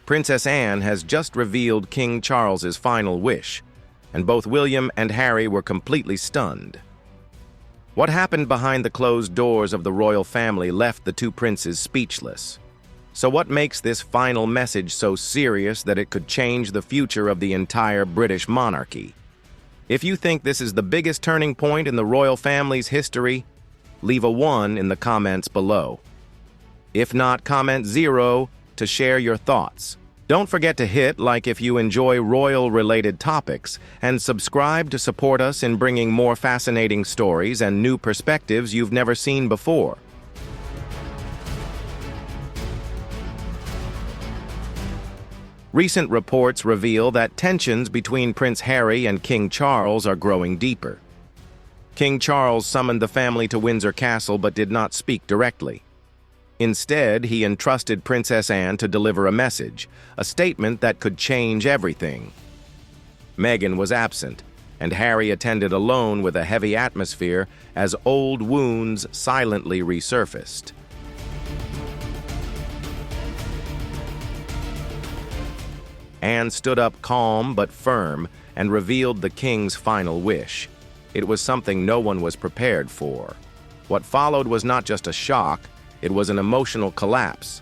Princess Anne has just revealed King Charles's final wish, and both William and Harry were completely stunned. What happened behind the closed doors of the royal family left the two princes speechless. So what makes this final message so serious that it could change the future of the entire British monarchy? If you think this is the biggest turning point in the royal family's history, leave a 1 in the comments below. If not, comment 0 to share your thoughts. Don't forget to hit like if you enjoy royal-related topics, and subscribe to support us in bringing more fascinating stories and new perspectives you've never seen before. Recent reports reveal that tensions between Prince Harry and King Charles are growing deeper. King Charles summoned the family to Windsor Castle but did not speak directly. Instead, he entrusted Princess Anne to deliver a message, a statement that could change everything. Meghan was absent, and Harry attended alone with a heavy atmosphere as old wounds silently resurfaced. Anne stood up calm but firm and revealed the king's final wish. It was something no one was prepared for. What followed was not just a shock, it was an emotional collapse.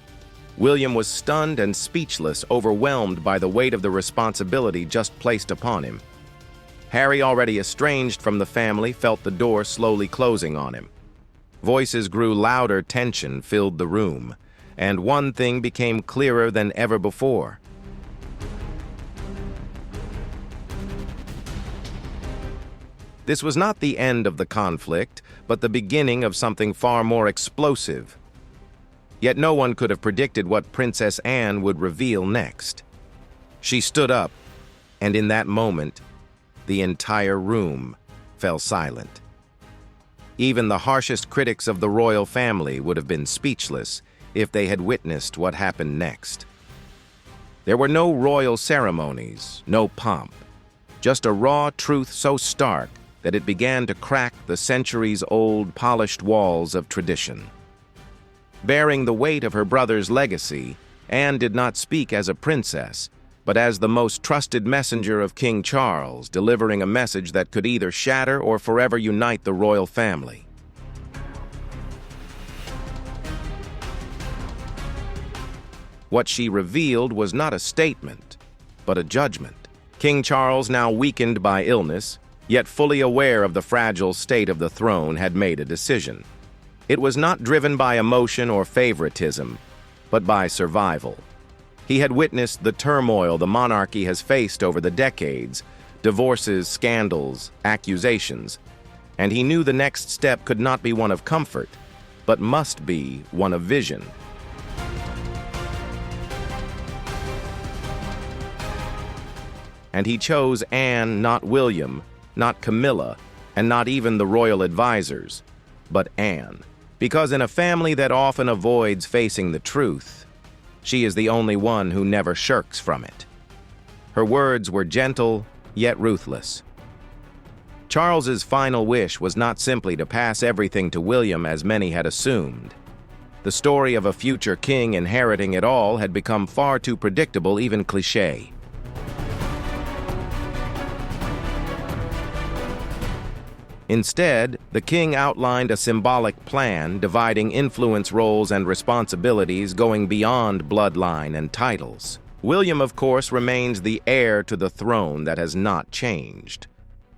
William was stunned and speechless, overwhelmed by the weight of the responsibility just placed upon him. Harry, already estranged from the family, felt the door slowly closing on him. Voices grew louder, tension filled the room, and one thing became clearer than ever before. This was not the end of the conflict, but the beginning of something far more explosive. Yet no one could have predicted what Princess Anne would reveal next. She stood up, and in that moment, the entire room fell silent. Even the harshest critics of the royal family would have been speechless if they had witnessed what happened next. There were no royal ceremonies, no pomp, just a raw truth so stark that it began to crack the centuries-old polished walls of tradition. Bearing the weight of her brother's legacy, Anne did not speak as a princess, but as the most trusted messenger of King Charles, delivering a message that could either shatter or forever unite the royal family. What she revealed was not a statement, but a judgment. King Charles, now weakened by illness, yet fully aware of the fragile state of the throne, had made a decision. It was not driven by emotion or favoritism, but by survival. He had witnessed the turmoil the monarchy has faced over the decades, divorces, scandals, accusations, and he knew the next step could not be one of comfort, but must be one of vision. And he chose Anne, not William, not Camilla, and not even the royal advisors, but Anne. Because in a family that often avoids facing the truth, she is the only one who never shirks from it. Her words were gentle, yet ruthless. Charles's final wish was not simply to pass everything to William as many had assumed. The story of a future king inheriting it all had become far too predictable, even cliché. Instead, the king outlined a symbolic plan dividing influence roles and responsibilities going beyond bloodline and titles. William, of course, remains the heir to the throne that has not changed.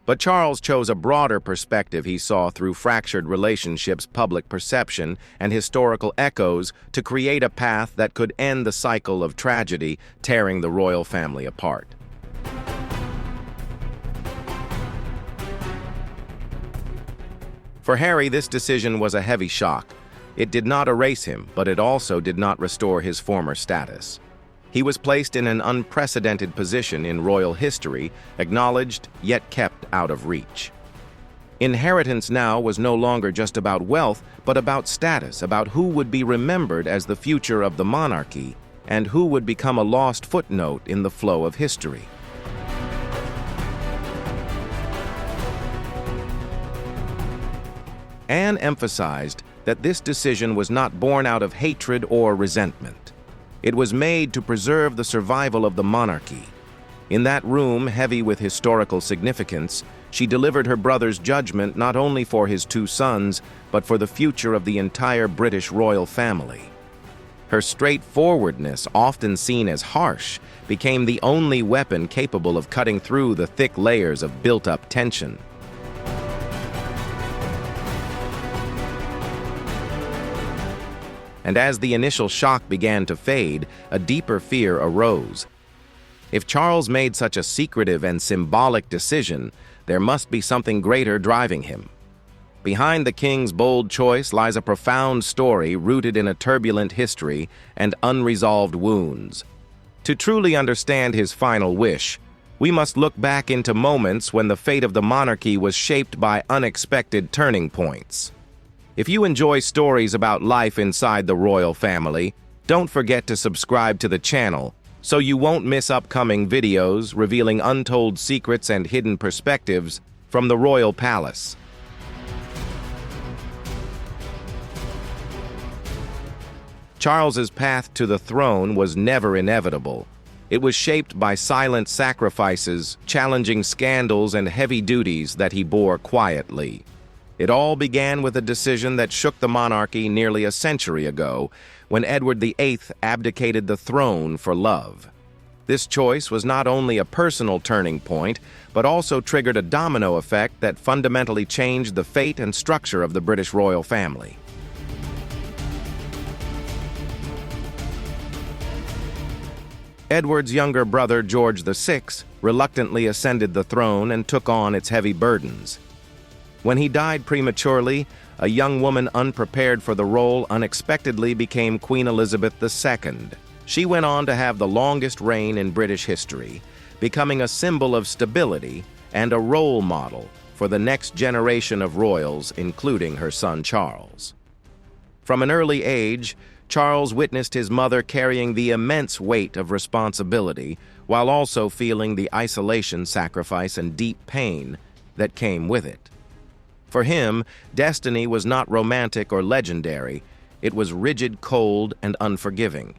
But Charles chose a broader perspective he saw through fractured relationships, public perception, and historical echoes to create a path that could end the cycle of tragedy tearing the royal family apart. For Harry, this decision was a heavy shock. It did not erase him, but it also did not restore his former status. He was placed in an unprecedented position in royal history, acknowledged yet kept out of reach. Inheritance now was no longer just about wealth, but about status, about who would be remembered as the future of the monarchy, and who would become a lost footnote in the flow of history. Anne emphasized that this decision was not born out of hatred or resentment. It was made to preserve the survival of the monarchy. In that room, heavy with historical significance, she delivered her brother's judgment not only for his two sons, but for the future of the entire British royal family. Her straightforwardness, often seen as harsh, became the only weapon capable of cutting through the thick layers of built-up tension. And as the initial shock began to fade, a deeper fear arose. If Charles made such a secretive and symbolic decision, there must be something greater driving him. Behind the king's bold choice lies a profound story rooted in a turbulent history and unresolved wounds. To truly understand his final wish, we must look back into moments when the fate of the monarchy was shaped by unexpected turning points. If you enjoy stories about life inside the royal family, don't forget to subscribe to the channel so you won't miss upcoming videos revealing untold secrets and hidden perspectives from the royal palace. Charles's path to the throne was never inevitable. It was shaped by silent sacrifices, challenging scandals, and heavy duties that he bore quietly. It all began with a decision that shook the monarchy nearly a century ago, when Edward VIII abdicated the throne for love. This choice was not only a personal turning point, but also triggered a domino effect that fundamentally changed the fate and structure of the British royal family. Edward's younger brother, George VI, reluctantly ascended the throne and took on its heavy burdens. When he died prematurely, a young woman unprepared for the role unexpectedly became Queen Elizabeth II. She went on to have the longest reign in British history, becoming a symbol of stability and a role model for the next generation of royals, including her son Charles. From an early age, Charles witnessed his mother carrying the immense weight of responsibility while also feeling the isolation, sacrifice, and deep pain that came with it. For him, destiny was not romantic or legendary. It was rigid, cold, and unforgiving.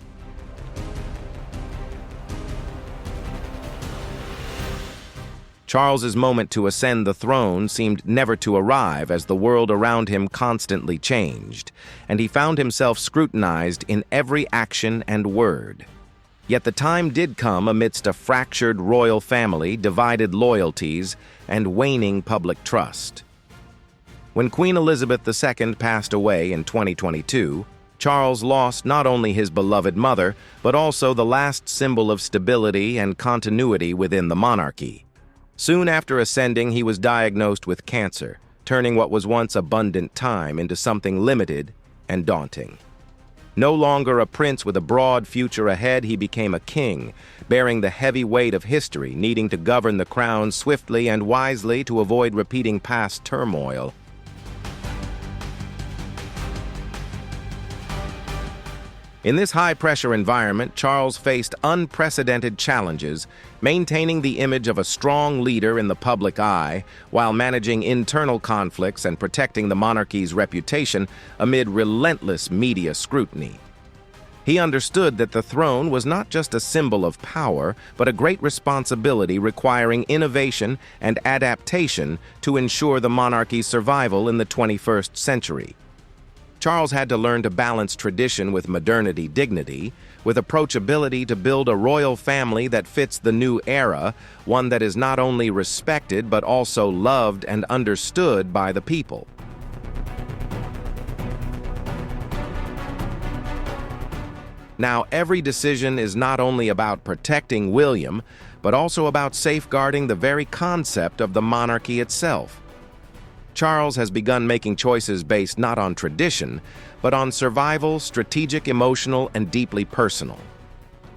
Charles's moment to ascend the throne seemed never to arrive as the world around him constantly changed, and he found himself scrutinized in every action and word. Yet the time did come amidst a fractured royal family, divided loyalties, and waning public trust. When Queen Elizabeth II passed away in 2022, Charles lost not only his beloved mother, but also the last symbol of stability and continuity within the monarchy. Soon after ascending, he was diagnosed with cancer, turning what was once abundant time into something limited and daunting. No longer a prince with a broad future ahead, he became a king, bearing the heavy weight of history, needing to govern the crown swiftly and wisely to avoid repeating past turmoil. In this high-pressure environment, Charles faced unprecedented challenges, maintaining the image of a strong leader in the public eye while managing internal conflicts and protecting the monarchy's reputation amid relentless media scrutiny. He understood that the throne was not just a symbol of power, but a great responsibility requiring innovation and adaptation to ensure the monarchy's survival in the 21st century. Charles had to learn to balance tradition with modernity dignity, with approachability to build a royal family that fits the new era, one that is not only respected but also loved and understood by the people. Now, every decision is not only about protecting William, but also about safeguarding the very concept of the monarchy itself. Charles has begun making choices based not on tradition, but on survival, strategic, emotional, and deeply personal.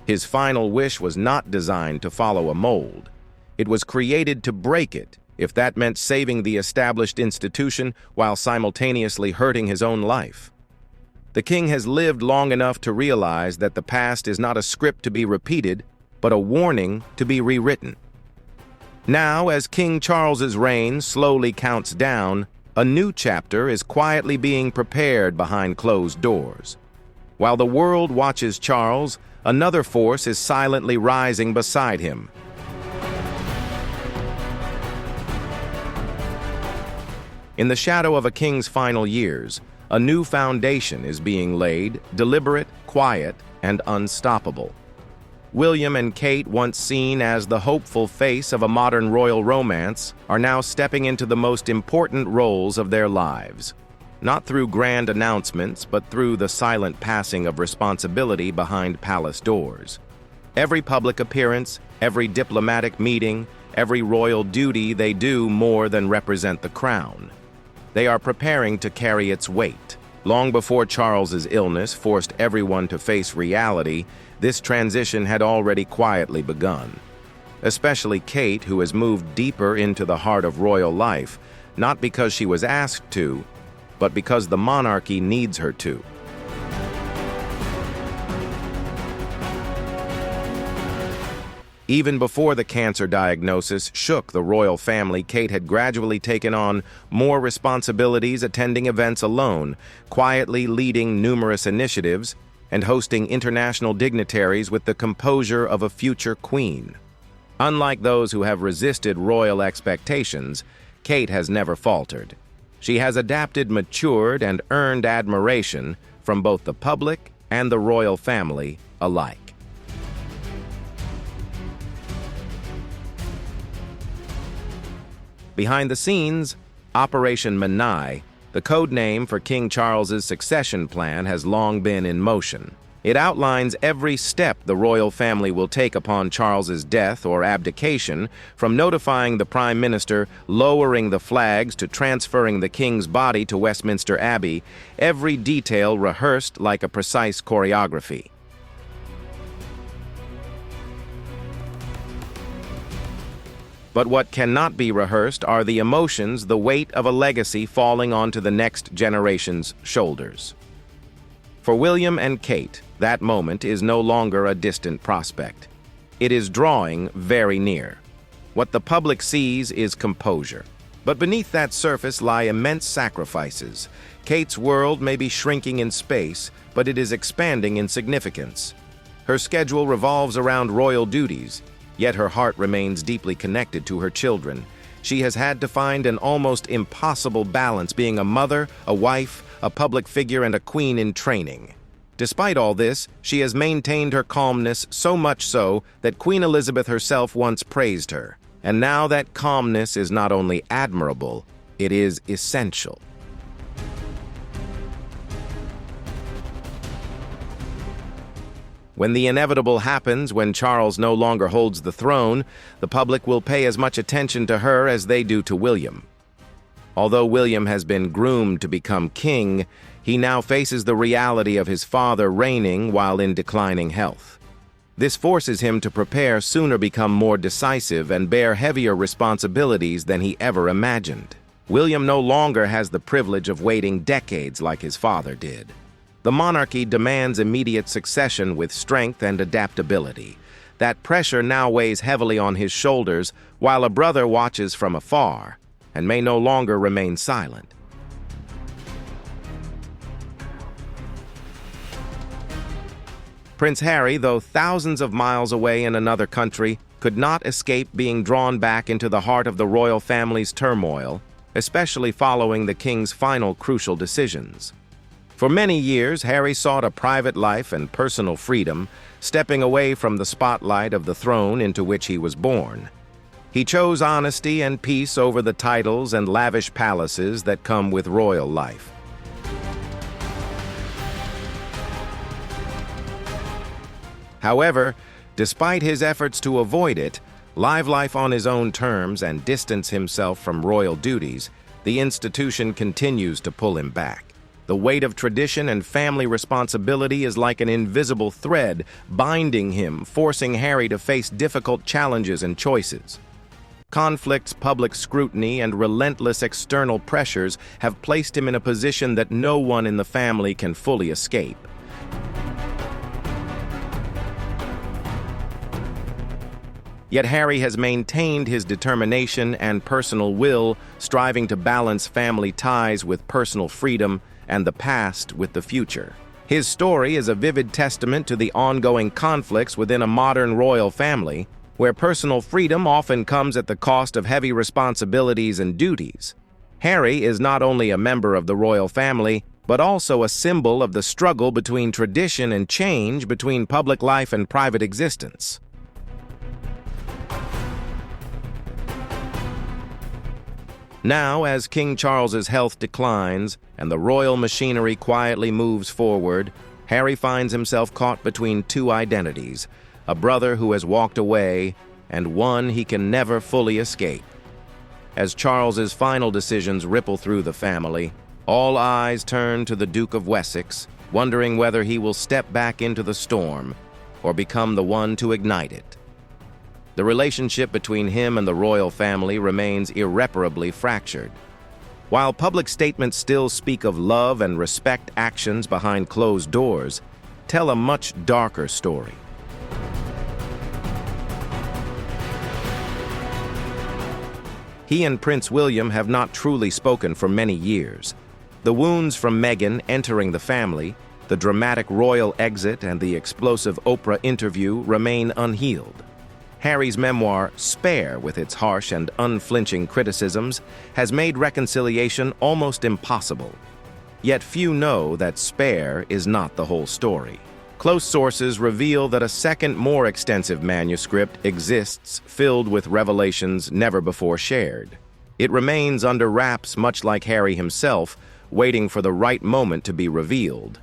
His final wish was not designed to follow a mold. It was created to break it, if that meant saving the established institution while simultaneously hurting his own life. The king has lived long enough to realize that the past is not a script to be repeated, but a warning to be rewritten. Now, as King Charles's reign slowly counts down, a new chapter is quietly being prepared behind closed doors. While the world watches Charles, Another force is silently rising beside him. In the shadow of a king's final years, a new foundation is being laid, deliberate, quiet, and unstoppable. William and Kate, once seen as the hopeful face of a modern royal romance, are now stepping into the most important roles of their lives. Not through grand announcements, but through the silent passing of responsibility behind palace doors. Every public appearance, every diplomatic meeting, every royal duty they do more than represent the crown. They are preparing to carry its weight. Long before Charles's illness forced everyone to face reality, this transition had already quietly begun. Especially Kate, who has moved deeper into the heart of royal life, not because she was asked to, but because the monarchy needs her to. Even before the cancer diagnosis shook the royal family, Kate had gradually taken on more responsibilities, attending events alone, quietly leading numerous initiatives, and hosting international dignitaries with the composure of a future queen. Unlike those who have resisted royal expectations, Kate has never faltered. She has adapted, matured, and earned admiration from both the public and the royal family alike. Behind the scenes, Operation Menai, the code name for King Charles's succession plan, has long been in motion. It outlines every step the royal family will take upon Charles's death or abdication, from notifying the Prime Minister, lowering the flags, to transferring the king's body to Westminster Abbey, every detail rehearsed like a precise choreography. But what cannot be rehearsed are the emotions, the weight of a legacy falling onto the next generation's shoulders. For William and Kate, that moment is no longer a distant prospect. It is drawing very near. What the public sees is composure. But beneath that surface lie immense sacrifices. Kate's world may be shrinking in space, but it is expanding in significance. Her schedule revolves around royal duties, yet her heart remains deeply connected to her children. She has had to find an almost impossible balance, being a mother, a wife, a public figure, and a queen in training. Despite all this, she has maintained her calmness, so much so that Queen Elizabeth herself once praised her. And now that calmness is not only admirable, it is essential. When the inevitable happens, when Charles no longer holds the throne, the public will pay as much attention to her as they do to William. Although William has been groomed to become king, he now faces the reality of his father reigning while in declining health. This forces him to prepare, sooner become more decisive, and bear heavier responsibilities than he ever imagined. William no longer has the privilege of waiting decades like his father did. The monarchy demands immediate succession with strength and adaptability. That pressure now weighs heavily on his shoulders, while a brother watches from afar and may no longer remain silent. Prince Harry, though thousands of miles away in another country, could not escape being drawn back into the heart of the royal family's turmoil, especially following the king's final crucial decisions. For many years, Harry sought a private life and personal freedom, stepping away from the spotlight of the throne into which he was born. He chose honesty and peace over the titles and lavish palaces that come with royal life. However, despite his efforts to avoid it, live life on his own terms, and distance himself from royal duties, the institution continues to pull him back. The weight of tradition and family responsibility is like an invisible thread binding him, forcing Harry to face difficult challenges and choices. Conflicts, public scrutiny, and relentless external pressures have placed him in a position that no one in the family can fully escape. Yet Harry has maintained his determination and personal will, striving to balance family ties with personal freedom and the past with the future. His story is a vivid testament to the ongoing conflicts within a modern royal family, where personal freedom often comes at the cost of heavy responsibilities and duties. Harry is not only a member of the royal family, but also a symbol of the struggle between tradition and change, between public life and private existence. Now, as King Charles's health declines and the royal machinery quietly moves forward, Harry finds himself caught between two identities, a brother who has walked away and one he can never fully escape. As Charles's final decisions ripple through the family, all eyes turn to the Duke of Wessex, wondering whether he will step back into the storm or become the one to ignite it. The relationship between him and the royal family remains irreparably fractured. While public statements still speak of love and respect, actions behind closed doors tell a much darker story. He and Prince William have not truly spoken for many years. The wounds from Meghan entering the family, the dramatic royal exit, and the explosive Oprah interview remain unhealed. Harry's memoir, Spare, with its harsh and unflinching criticisms, has made reconciliation almost impossible. Yet few know that Spare is not the whole story. Close sources reveal that a second, more extensive manuscript exists, filled with revelations never before shared. It remains under wraps, much like Harry himself, waiting for the right moment to be revealed.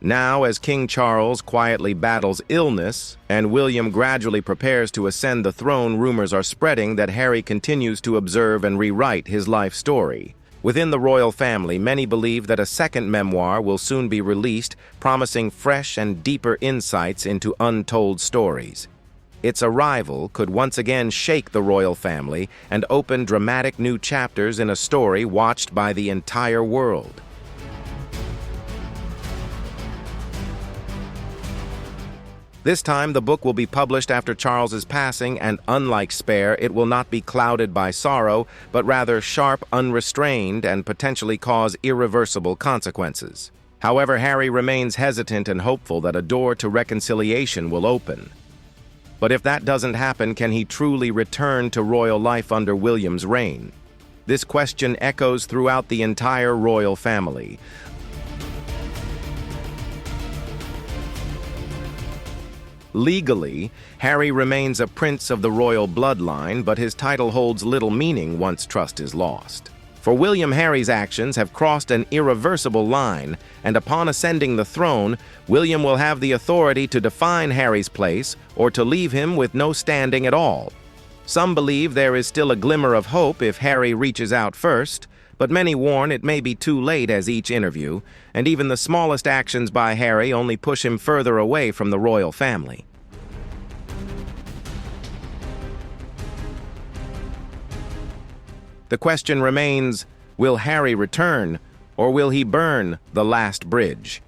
Now, as King Charles quietly battles illness and William gradually prepares to ascend the throne, rumors are spreading that Harry continues to observe and rewrite his life story. Within the royal family, many believe that a second memoir will soon be released, promising fresh and deeper insights into untold stories. Its arrival could once again shake the royal family and open dramatic new chapters in a story watched by the entire world. This time, the book will be published after Charles's passing, and unlike Spare, it will not be clouded by sorrow, but rather sharp, unrestrained, and potentially cause irreversible consequences. However, Harry remains hesitant and hopeful that a door to reconciliation will open. But if that doesn't happen, can he truly return to royal life under William's reign? This question echoes throughout the entire royal family. Legally, Harry remains a prince of the royal bloodline, but his title holds little meaning once trust is lost. For William, Harry's actions have crossed an irreversible line, and upon ascending the throne, William will have the authority to define Harry's place or to leave him with no standing at all. Some believe there is still a glimmer of hope if Harry reaches out first, but many warn it may be too late, as each interview, and even the smallest actions by Harry only push him further away from the royal family. The question remains, will Harry return, or will he burn the last bridge?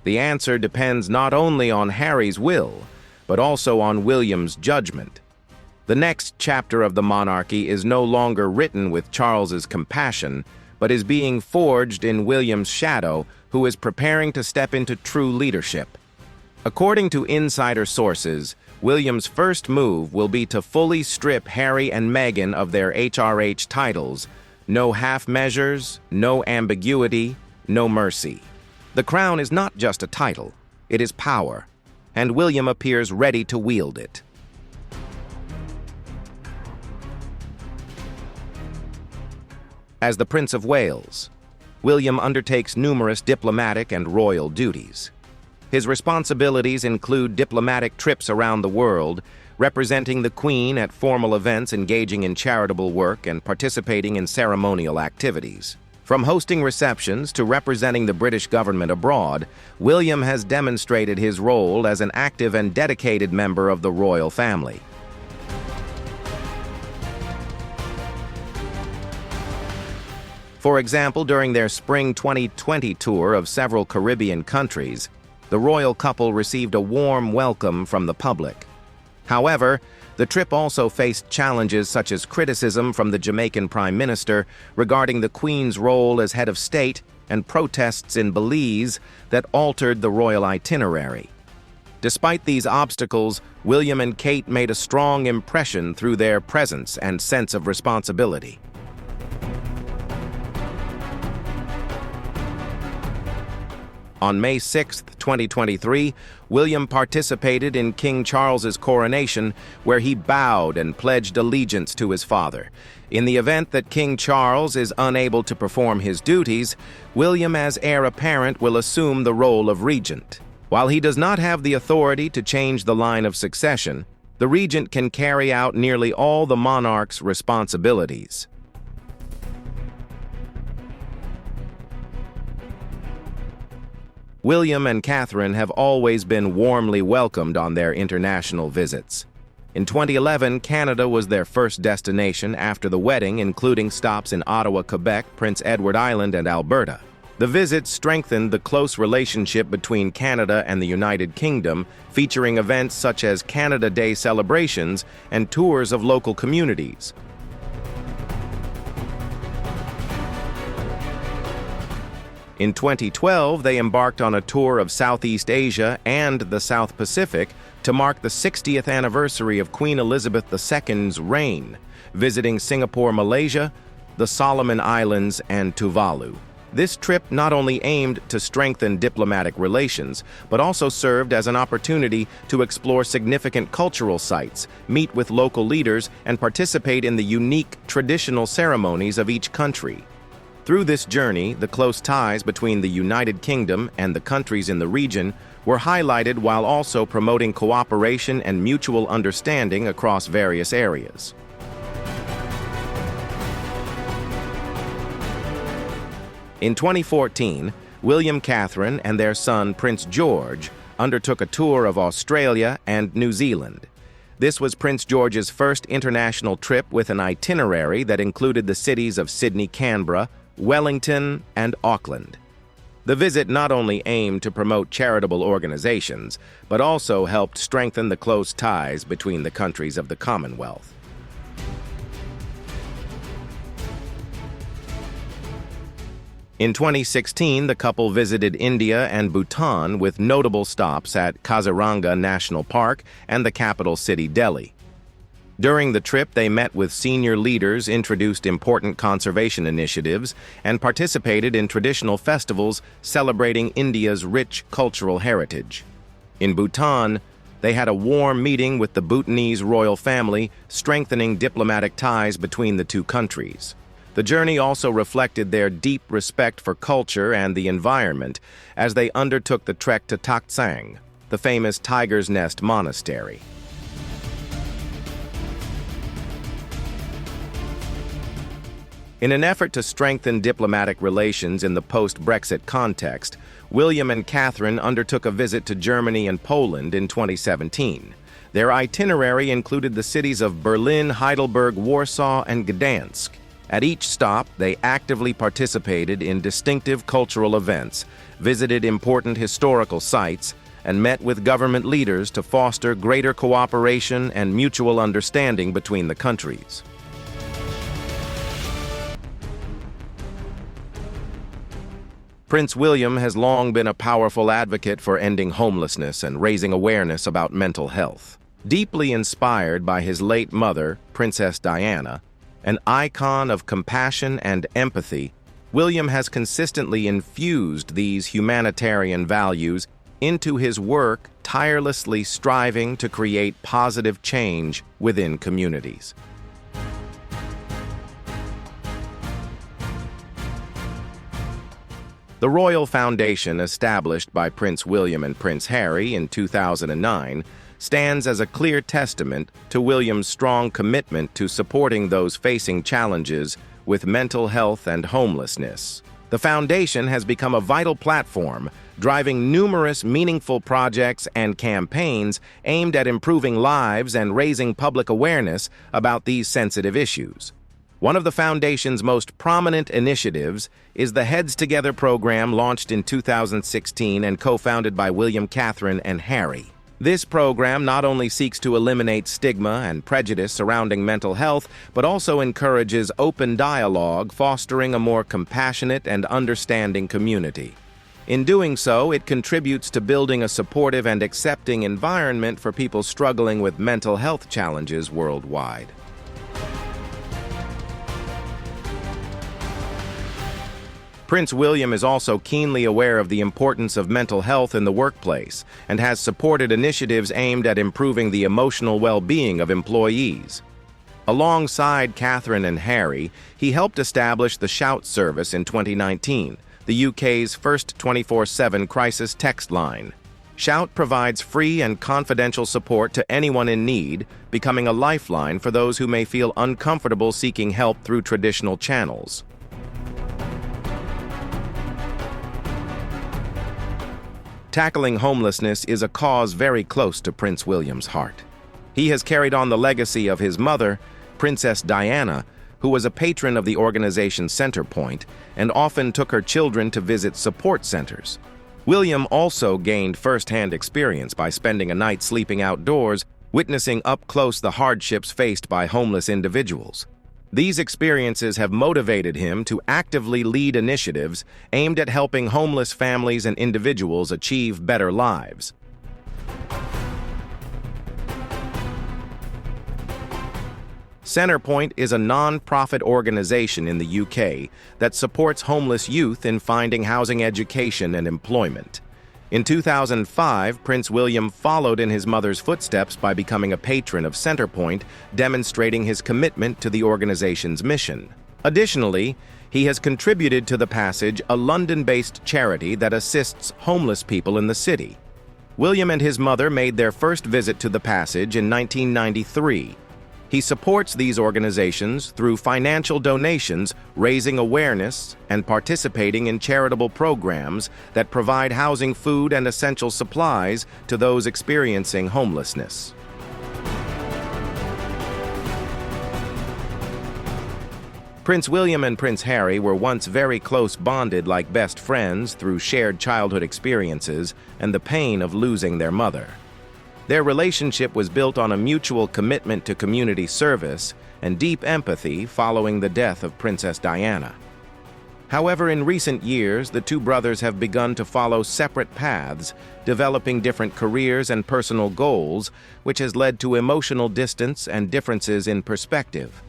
The answer depends not only on Harry's will, but also on William's judgment. The next chapter of the monarchy is no longer written with Charles's compassion, but is being forged in William's shadow, who is preparing to step into true leadership. According to insider sources, William's first move will be to fully strip Harry and Meghan of their HRH titles. No half measures, no ambiguity, no mercy. The crown is not just a title, it is power, and William appears ready to wield it. As the Prince of Wales, William undertakes numerous diplomatic and royal duties. His responsibilities include diplomatic trips around the world, representing the Queen at formal events, engaging in charitable work, and participating in ceremonial activities. From hosting receptions to representing the British government abroad, William has demonstrated his role as an active and dedicated member of the royal family. For example, during their spring 2020 tour of several Caribbean countries, the royal couple received a warm welcome from the public. However, the trip also faced challenges such as criticism from the Jamaican Prime Minister regarding the Queen's role as head of state and protests in Belize that altered the royal itinerary. Despite these obstacles, William and Kate made a strong impression through their presence and sense of responsibility. On May 6, 2023, William participated in King Charles's coronation, where he bowed and pledged allegiance to his father. In the event that King Charles is unable to perform his duties, William, as heir apparent, will assume the role of regent. While he does not have the authority to change the line of succession, the regent can carry out nearly all the monarch's responsibilities. William and Catherine have always been warmly welcomed on their international visits. In 2011, Canada was their first destination after the wedding, including stops in Ottawa, Quebec, Prince Edward Island, and Alberta. The visit strengthened the close relationship between Canada and the United Kingdom, featuring events such as Canada Day celebrations and tours of local communities. In 2012, they embarked on a tour of Southeast Asia and the South Pacific to mark the 60th anniversary of Queen Elizabeth II's reign, visiting Singapore, Malaysia, the Solomon Islands, and Tuvalu. This trip not only aimed to strengthen diplomatic relations, but also served as an opportunity to explore significant cultural sites, meet with local leaders, and participate in the unique traditional ceremonies of each country. Through this journey, the close ties between the United Kingdom and the countries in the region were highlighted, while also promoting cooperation and mutual understanding across various areas. In 2014, William, Catherine, and their son Prince George undertook a tour of Australia and New Zealand. This was Prince George's first international trip with an itinerary that included the cities of Sydney, Canberra, Wellington, and Auckland. The visit not only aimed to promote charitable organizations, but also helped strengthen the close ties between the countries of the Commonwealth. In 2016, the couple visited India and Bhutan with notable stops at Kaziranga National Park and the capital city, Delhi. During the trip, they met with senior leaders, introduced important conservation initiatives, and participated in traditional festivals celebrating India's rich cultural heritage. In Bhutan, they had a warm meeting with the Bhutanese royal family, strengthening diplomatic ties between the two countries. The journey also reflected their deep respect for culture and the environment as they undertook the trek to Takht Sang, the famous Tiger's Nest monastery. In an effort to strengthen diplomatic relations in the post-Brexit context, William and Catherine undertook a visit to Germany and Poland in 2017. Their itinerary included the cities of Berlin, Heidelberg, Warsaw, and Gdansk. At each stop, they actively participated in distinctive cultural events, visited important historical sites, and met with government leaders to foster greater cooperation and mutual understanding between the countries. Prince William has long been a powerful advocate for ending homelessness and raising awareness about mental health. Deeply inspired by his late mother, Princess Diana, an icon of compassion and empathy, William has consistently infused these humanitarian values into his work, tirelessly striving to create positive change within communities. The Royal Foundation, established by Prince William and Prince Harry in 2009, stands as a clear testament to William's strong commitment to supporting those facing challenges with mental health and homelessness. The foundation has become a vital platform, driving numerous meaningful projects and campaigns aimed at improving lives and raising public awareness about these sensitive issues. One of the Foundation's most prominent initiatives is the Heads Together program, launched in 2016 and co-founded by William, Catherine, and Harry. This program not only seeks to eliminate stigma and prejudice surrounding mental health, but also encourages open dialogue, fostering a more compassionate and understanding community. In doing so, it contributes to building a supportive and accepting environment for people struggling with mental health challenges worldwide. Prince William is also keenly aware of the importance of mental health in the workplace and has supported initiatives aimed at improving the emotional well-being of employees. Alongside Catherine and Harry, he helped establish the Shout service in 2019, the UK's first 24/7 crisis text line. Shout provides free and confidential support to anyone in need, becoming a lifeline for those who may feel uncomfortable seeking help through traditional channels. Tackling homelessness is a cause very close to Prince William's heart. He has carried on the legacy of his mother, Princess Diana, who was a patron of the organization Centrepoint and often took her children to visit support centers. William also gained first-hand experience by spending a night sleeping outdoors, witnessing up close the hardships faced by homeless individuals. These experiences have motivated him to actively lead initiatives aimed at helping homeless families and individuals achieve better lives. Centrepoint is a non-profit organization in the UK that supports homeless youth in finding housing, education, and employment. In 2005, Prince William followed in his mother's footsteps by becoming a patron of Centrepoint, demonstrating his commitment to the organization's mission. Additionally, he has contributed to The Passage, a London-based charity that assists homeless people in the city. William and his mother made their first visit to The Passage in 1993. He supports these organizations through financial donations, raising awareness, and participating in charitable programs that provide housing, food, and essential supplies to those experiencing homelessness. Prince William and Prince Harry were once very close, bonded like best friends through shared childhood experiences and the pain of losing their mother. Their relationship was built on a mutual commitment to community service and deep empathy following the death of Princess Diana. However, in recent years, the two brothers have begun to follow separate paths, developing different careers and personal goals, which has led to emotional distance and differences in perspective.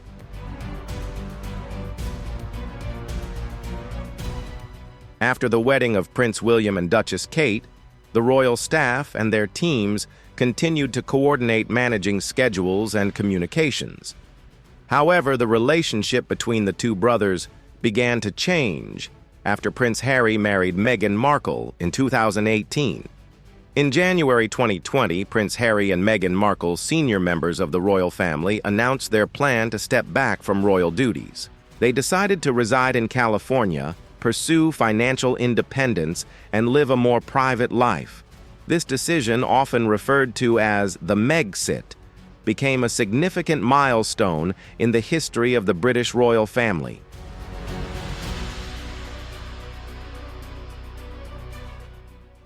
After the wedding of Prince William and Duchess Kate, the royal staff and their teams continued to coordinate managing schedules and communications. However, the relationship between the two brothers began to change after Prince Harry married Meghan Markle in 2018. In January 2020, Prince Harry and Meghan Markle, senior members of the royal family, announced their plan to step back from royal duties. They decided to reside in California, pursue financial independence, and live a more private life. This decision, often referred to as the Megxit, became a significant milestone in the history of the British royal family.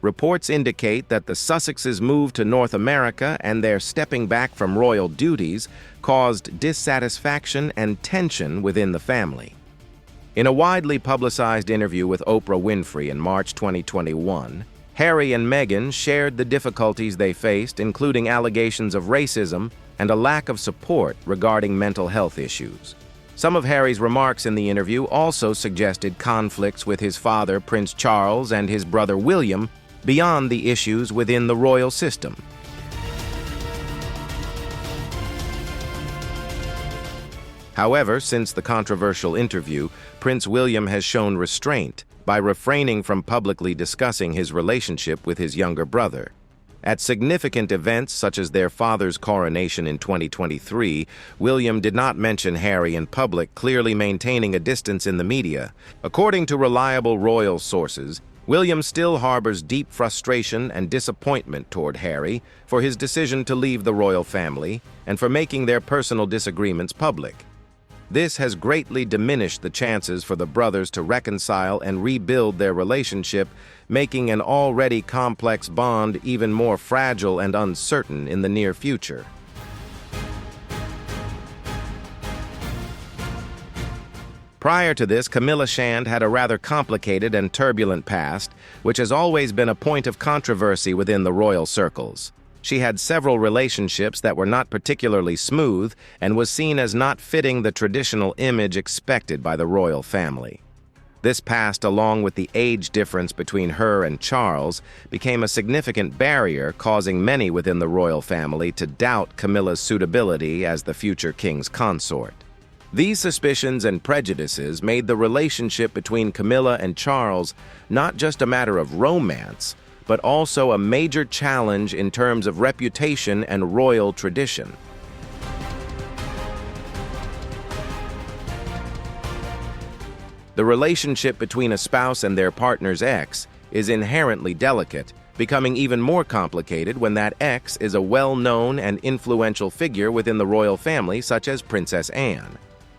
Reports indicate that the Sussexes' move to North America and their stepping back from royal duties caused dissatisfaction and tension within the family. In a widely publicized interview with Oprah Winfrey in March 2021, Harry and Meghan shared the difficulties they faced, including allegations of racism and a lack of support regarding mental health issues. Some of Harry's remarks in the interview also suggested conflicts with his father, Prince Charles, and his brother William, beyond the issues within the royal system. However, since the controversial interview, Prince William has shown restraint by refraining from publicly discussing his relationship with his younger brother. At significant events such as their father's coronation in 2023, William did not mention Harry in public, clearly maintaining a distance in the media. According to reliable royal sources, William still harbors deep frustration and disappointment toward Harry for his decision to leave the royal family and for making their personal disagreements public. This has greatly diminished the chances for the brothers to reconcile and rebuild their relationship, making an already complex bond even more fragile and uncertain in the near future. Prior to this, Camilla Shand had a rather complicated and turbulent past, which has always been a point of controversy within the royal circles. She had several relationships that were not particularly smooth and was seen as not fitting the traditional image expected by the royal family. This past, along with the age difference between her and Charles, became a significant barrier, causing many within the royal family to doubt Camilla's suitability as the future king's consort. These suspicions and prejudices made the relationship between Camilla and Charles not just a matter of romance, but also a major challenge in terms of reputation and royal tradition. The relationship between a spouse and their partner's ex is inherently delicate, becoming even more complicated when that ex is a well-known and influential figure within the royal family, such as Princess Anne.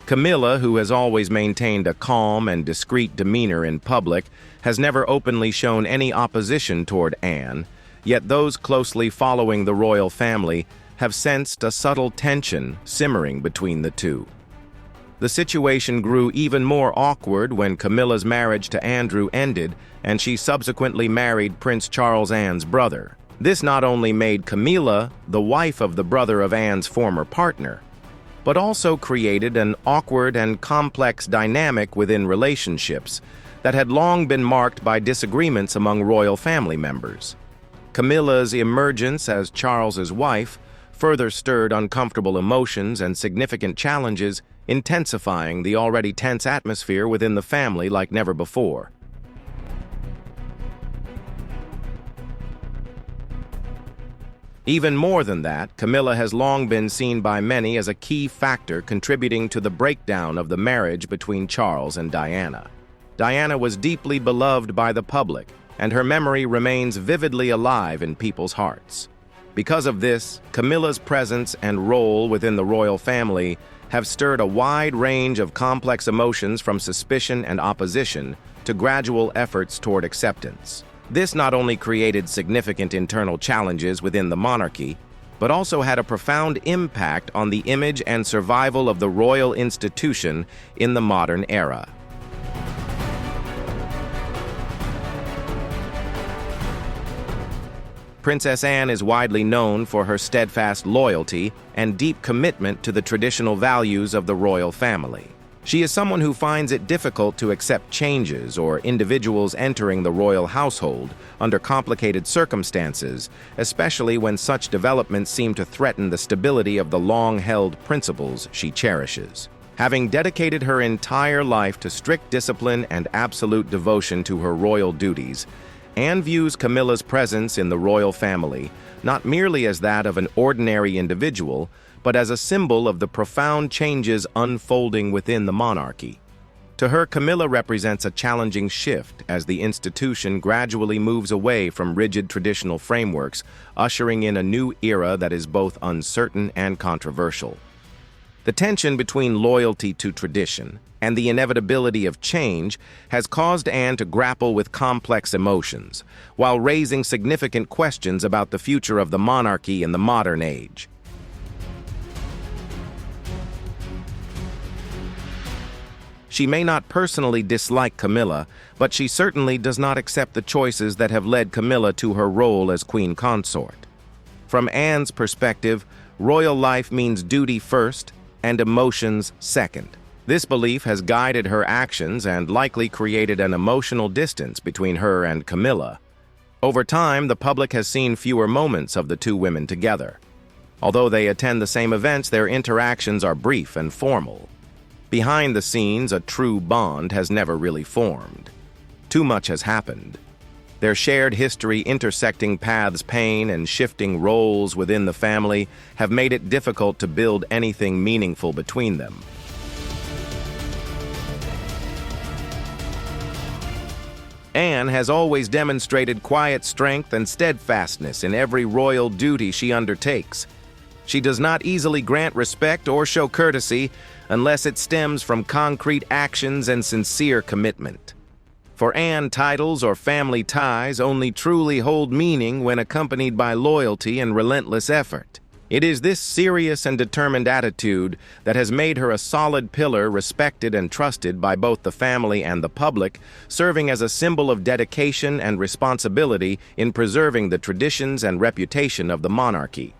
Camilla, who has always maintained a calm and discreet demeanor in public, has never openly shown any opposition toward Anne, yet those closely following the royal family have sensed a subtle tension simmering between the two. The situation grew even more awkward when Camilla's marriage to Andrew ended and she subsequently married Prince Charles, Anne's brother. This not only made Camilla the wife of the brother of Anne's former partner, but also created an awkward and complex dynamic within relationships that had long been marked by disagreements among royal family members. Camilla's emergence as Charles's wife further stirred uncomfortable emotions and significant challenges, intensifying the already tense atmosphere within the family like never before. Even more than that, Camilla has long been seen by many as a key factor contributing to the breakdown of the marriage between Charles and Diana. Diana was deeply beloved by the public, and her memory remains vividly alive in people's hearts. Because of this, Camilla's presence and role within the royal family have stirred a wide range of complex emotions, from suspicion and opposition to gradual efforts toward acceptance. This not only created significant internal challenges within the monarchy, but also had a profound impact on the image and survival of the royal institution in the modern era. Princess Anne is widely known for her steadfast loyalty and deep commitment to the traditional values of the royal family. She is someone who finds it difficult to accept changes or individuals entering the royal household under complicated circumstances, especially when such developments seem to threaten the stability of the long-held principles she cherishes. Having dedicated her entire life to strict discipline and absolute devotion to her royal duties, Anne views Camilla's presence in the royal family not merely as that of an ordinary individual, but as a symbol of the profound changes unfolding within the monarchy. To her, Camilla represents a challenging shift as the institution gradually moves away from rigid traditional frameworks, ushering in a new era that is both uncertain and controversial. The tension between loyalty to tradition and the inevitability of change has caused Anne to grapple with complex emotions, while raising significant questions about the future of the monarchy in the modern age. She may not personally dislike Camilla, but she certainly does not accept the choices that have led Camilla to her role as Queen Consort. From Anne's perspective, royal life means duty first and emotions second. This belief has guided her actions and likely created an emotional distance between her and Camilla. Over time, the public has seen fewer moments of the two women together. Although they attend the same events, their interactions are brief and formal. Behind the scenes, a true bond has never really formed. Too much has happened. Their shared history, intersecting paths, pain, and shifting roles within the family have made it difficult to build anything meaningful between them. Anne has always demonstrated quiet strength and steadfastness in every royal duty she undertakes. She does not easily grant respect or show courtesy unless it stems from concrete actions and sincere commitment. For Anne, titles or family ties only truly hold meaning when accompanied by loyalty and relentless effort. It is this serious and determined attitude that has made her a solid pillar respected and trusted by both the family and the public, serving as a symbol of dedication and responsibility in preserving the traditions and reputation of the monarchy.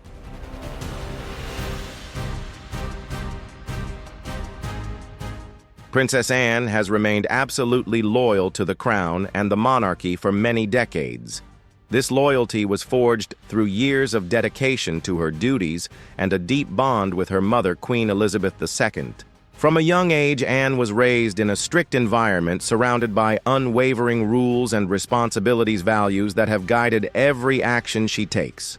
Princess Anne has remained absolutely loyal to the crown and the monarchy for many decades. This loyalty was forged through years of dedication to her duties and a deep bond with her mother, Queen Elizabeth II. From a young age, Anne was raised in a strict environment surrounded by unwavering rules and responsibilities values that have guided every action she takes.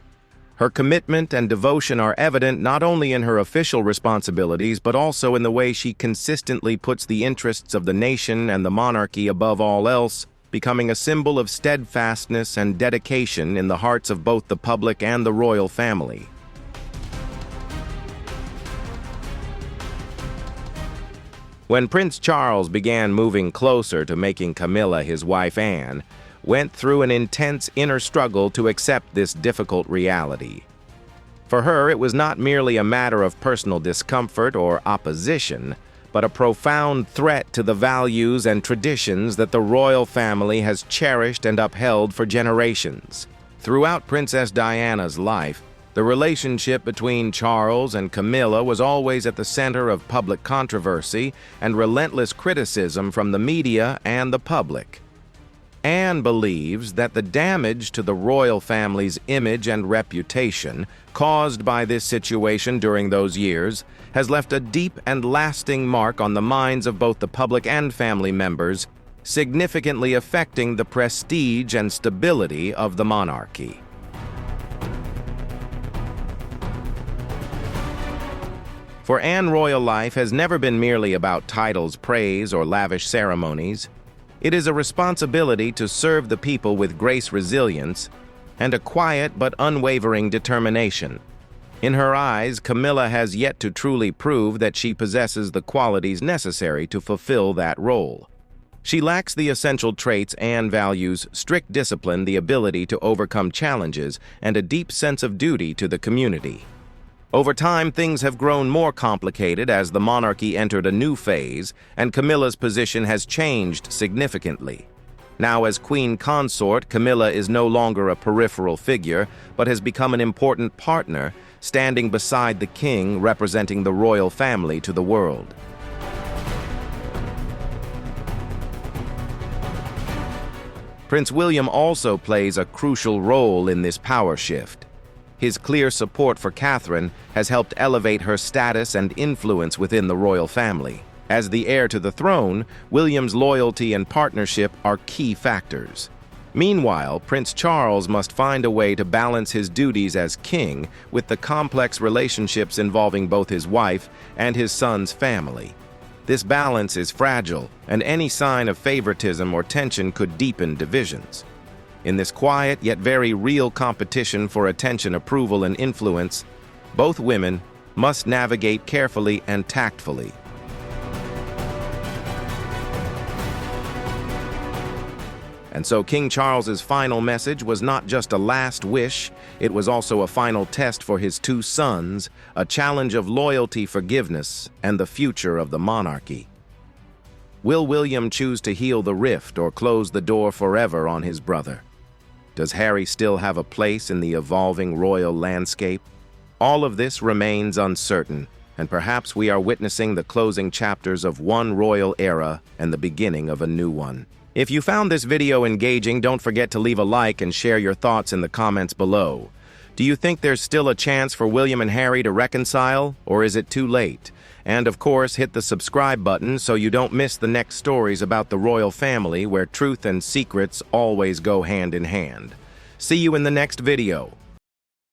Her commitment and devotion are evident not only in her official responsibilities, but also in the way she consistently puts the interests of the nation and the monarchy above all else, becoming a symbol of steadfastness and dedication in the hearts of both the public and the royal family. When Prince Charles began moving closer to making Camilla his wife, Anne went through an intense inner struggle to accept this difficult reality. For her, it was not merely a matter of personal discomfort or opposition, but a profound threat to the values and traditions that the royal family has cherished and upheld for generations. Throughout Princess Diana's life, the relationship between Charles and Camilla was always at the center of public controversy and relentless criticism from the media and the public. Anne believes that the damage to the royal family's image and reputation caused by this situation during those years has left a deep and lasting mark on the minds of both the public and family members, significantly affecting the prestige and stability of the monarchy. For Anne, royal life has never been merely about titles, praise, or lavish ceremonies. It is a responsibility to serve the people with grace, resilience, and a quiet but unwavering determination. In her eyes, Camilla has yet to truly prove that she possesses the qualities necessary to fulfill that role. She lacks the essential traits Anne values: strict discipline, the ability to overcome challenges, and a deep sense of duty to the community. Over time, things have grown more complicated as the monarchy entered a new phase, and Camilla's position has changed significantly. Now, as Queen Consort, Camilla is no longer a peripheral figure, but has become an important partner, standing beside the king, representing the royal family to the world. Prince William also plays a crucial role in this power shift. His clear support for Catherine has helped elevate her status and influence within the royal family. As the heir to the throne, William's loyalty and partnership are key factors. Meanwhile, Prince Charles must find a way to balance his duties as king with the complex relationships involving both his wife and his son's family. This balance is fragile, and any sign of favoritism or tension could deepen divisions. In this quiet yet very real competition for attention, approval, and influence, both women must navigate carefully and tactfully. And so King Charles's final message was not just a last wish, it was also a final test for his two sons, a challenge of loyalty, forgiveness, and the future of the monarchy. Will William choose to heal the rift or close the door forever on his brother? Does Harry still have a place in the evolving royal landscape? All of this remains uncertain, and perhaps we are witnessing the closing chapters of one royal era and the beginning of a new one. If you found this video engaging, don't forget to leave a like and share your thoughts in the comments below. Do you think there's still a chance for William and Harry to reconcile, or is it too late? And of course, hit the subscribe button so you don't miss the next stories about the royal family, where truth and secrets always go hand in hand. See you in the next video.